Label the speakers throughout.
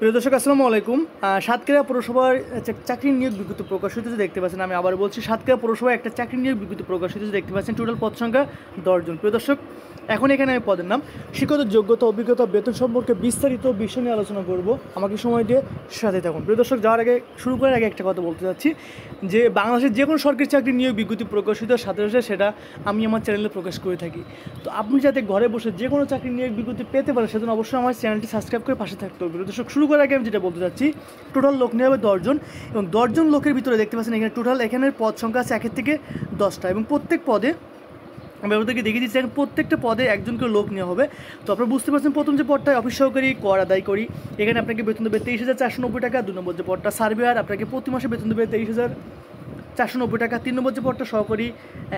Speaker 1: প্রিয় দর্শক আসসালামু আলাইকুম। সাতক্ষীরা পৌরসভার চাকরি নিয়োগ বিজ্ঞপ্তি প্রকাশিত যে দেখতে পাচ্ছেন, আমি আবার বলছি সাতক্ষীরা পৌরসভায় একটা চাকরি নিয়োগ বিজ্ঞপ্তি প্রকাশিত যে দেখতে পাচ্ছেন। টোটাল পদ সংখ্যা 10 জন। প্রিয় দর্শক, এখন এখানে আমি পদের নাম, শিক্ষাগত যোগ্যতা, অভিজ্ঞতা, বেতন সম্পর্কে বিস্তারিত বিষয় নিয়ে আলোচনা করব। আমাকে সময় দিয়ে সাথে থাকুন। প্রিয় দর্শক, যাওয়ার আগে শুরু করার আগে একটা কথা বলতে চাচ্ছি যে বাংলাদেশের যে কোনো সরকারি চাকরি নিয়োগ বিজ্ঞপ্তি প্রকাশিত সাথে সাথে সেটা আমি আমার চ্যানেলে প্রকাশ করে থাকি। তো আপনি যাতে ঘরে বসে যে কোনো চাকরি নিয়োগ বিজ্ঞপ্তি পেতে পারেন সেজন্য অবশ্যই আমার চ্যানেলটি সাবস্ক্রাইব করে পাশে থাকতে হবে। প্রিয় দর্শক, শুরু করার আগে আমি যেটা বলতে চাচ্ছি, টোটাল লোক নেওয়া হবে 10 জন এবং 10 জন লোকের ভিতরে দেখতে পাচ্ছেন এখানে টোটাল এখানের পদ সংখ্যা আছে 1 থেকে 10টা এবং প্রত্যেক পদে আমি আপনাদেরকে দেখিয়ে দিচ্ছি এখন প্রত্যেকটা পদে একজন করে লোক নেওয়া হবে। তো আপনারা বুঝতে পারছেন, প্রথম যে পদটা অফিস সহকারী কর আদায় করি, এখানে আপনাকে বেতন দেবে 23,490 টাকা। 2 নম্বর যে পদটা সার্ভেয়ার, আপনাকে প্রতি মাসে বেতন দেবে 23,490 টাকা। 3 নম্বর যে পদটা সহকারী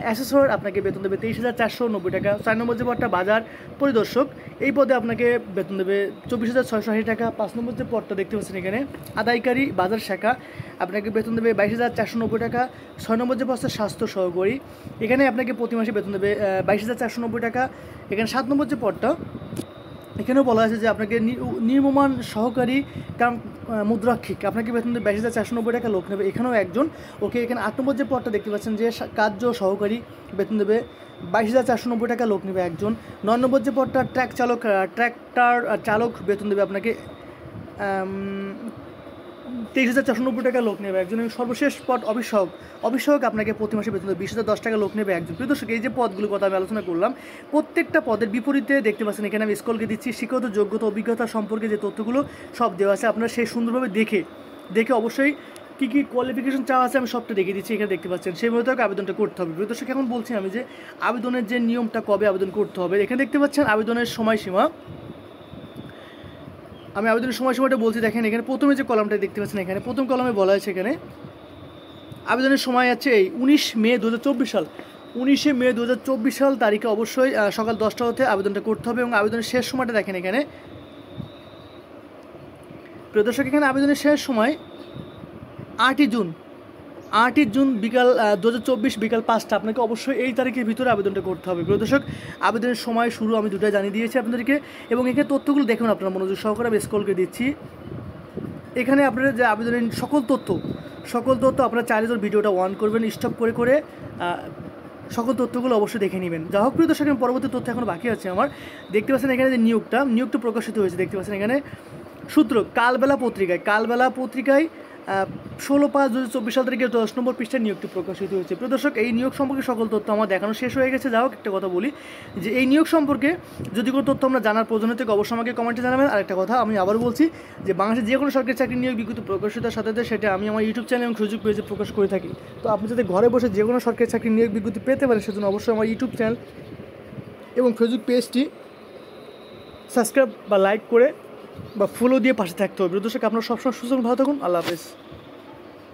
Speaker 1: অ্যাসেসর, আপনাকে বেতন দেবে 23,490 টাকা। 4 নম্বর যে পদটা বাজার পরিদর্শক, এই পদে আপনাকে বেতন দেবে 24,680 টাকা। 5 নম্বর যে পদটা দেখতে পাচ্ছেন এখানে আদায়কারী বাজার শাখা, আপনাকে বেতন দেবে 22,490 টাকা। 6 নম্বর যে পদটা স্বাস্থ্য সহকারী, এখানে আপনাকে প্রতি মাসে বেতন দেবে 22,490 টাকা। এখানে 7 নম্বর যে পদটা, এখানেও বলা আছে যে আপনাকে নির্মমান সহকারী কাম মুদ্রাক্ষিক, আপনাকে বেতন দেবে 22,490 টাকা, লোক নেবে এখানেও একজন। ওকে, এখানে 8 নম্বর যে পদটা দেখতে পাচ্ছেন যে কার্য সহকারী, বেতন দেবে 22,490 টাকা, লোক নেবে একজন। 9 নম্বর যে পদটা ট্র্যাক্টর চালক, বেতন দেবে আপনাকে 23,490 টাকা, লোক নেবে একজন। এবং সর্বশেষ পদ অভিষেক আপনাকে প্রতি মাসে বেতন দেবে 20,010 টাকা, লোক নেবে একজন। প্রিয় দর্শক, এই যে পদগুলোর কথা আমি আলোচনা করলাম, প্রত্যেকটা পদের বিপরীতে দেখতে পাচ্ছেন এখানে আমি স্কলকে দিচ্ছি শিক্ষাগত যোগ্যতা, অভিজ্ঞতা সম্পর্কে যে তথ্যগুলো সব দেওয়া আছে। আপনারা সেই সুন্দরভাবে দেখে অবশ্যই কী কী কোয়ালিফিকেশন চাওয়া আছে আমি সবটা দেখিয়ে দিচ্ছি। এখানে দেখতে পাচ্ছেন সেই মতো আবেদনটা করতে হবে। প্রিয় দর্শক, এখন বলছি আমি যে আবেদনের যে নিয়মটা, কবে আবেদন করতে হবে। এখানে দেখতে পাচ্ছেন আবেদনের সময়সীমা, আমি আবেদনের সময়সীমাটা বলছি। দেখেন এখানে প্রথমে যে কলামটা দেখতে পাচ্ছেন, এখানে প্রথম কলামে বলা হয়েছে এখানে আবেদনের সময় আছে এই 19 মে 2024 সাল। 19 মে 2024 সাল তারিখে অবশ্যই সকাল 10টা হতে আবেদনটা করতে হবে। এবং আবেদনের শেষ সময়টা দেখেন এখানে, প্রিয় দর্শক, এখানে আবেদনের শেষ সময় 8ই জুন বিকাল 2024 বিকাল 5টা। আপনাকে অবশ্যই এই তারিখের ভিতরে আবেদনটা করতে হবে। প্রিয় দর্শক, আবেদনের সময় শুরু আমি দুটাই জানিয়ে দিয়েছি আপনাদেরকে। এবং এখানে তথ্যগুলো দেখুন, আপনারা মনোযোগ সহকারে আমি স্ক্রল দিচ্ছি। এখানে আপনারা যে আবেদনের সকল তথ্য আপনারা চাইলে ভিডিওটা অন করবেন, স্টপ করে সকল তথ্যগুলো অবশ্যই দেখে নেবেন। যা হোক প্রিয় দর্শক, পরবর্তী তথ্য এখন বাকি আছে আমার। দেখতে পাচ্ছেন এখানে যে নিয়োগটা প্রকাশিত হয়েছে, দেখতে পাচ্ছেন এখানে সূত্র কালবেলা পত্রিকায় 16/5/2024 সাল তারিখে 10 নম্বর পৃষ্ঠায় নিয়োগটি প্রকাশিত হয়েছে। প্রিয় দর্শক, এই নিয়োগ সম্পর্কে সকল তথ্য আমার দেখানো শেষ হয়ে গেছে। যাই হোক, একটা কথা বলি যে এই নিয়োগ সম্পর্কে যদি কোনো তথ্য আমরা জানার প্রয়োজন থেকে অবশ্যই আমাকে কমেন্টে জানাবেন। আরেকটা কথা আমি আবার বলছি যে বাংলাদেশের যে কোনো সরকারি চাকরি নিয়োগ বিজ্ঞপ্তি প্রকাশিতার সাথে সেটা আমি আমার ইউটিউব চ্যানেল এবং ফেসবুক পেজে প্রকাশ করে থাকি। তো আপনি যাতে ঘরে বসে যে কোনো সরকারি চাকরি নিয়োগ বিজ্ঞপ্তি পেতে পারেন সেজন্য অবশ্যই আমার ইউটিউব চ্যানেল এবং ফেসবুক পেজটি সাবস্ক্রাইব বা লাইক করে বা ফলো দিয়ে পাশে থাকতে হবে। প্রিয় দর্শক, আপনারা সবসময় সুস্থ ভালো থাকুন। আল্লাহ হাফেজ।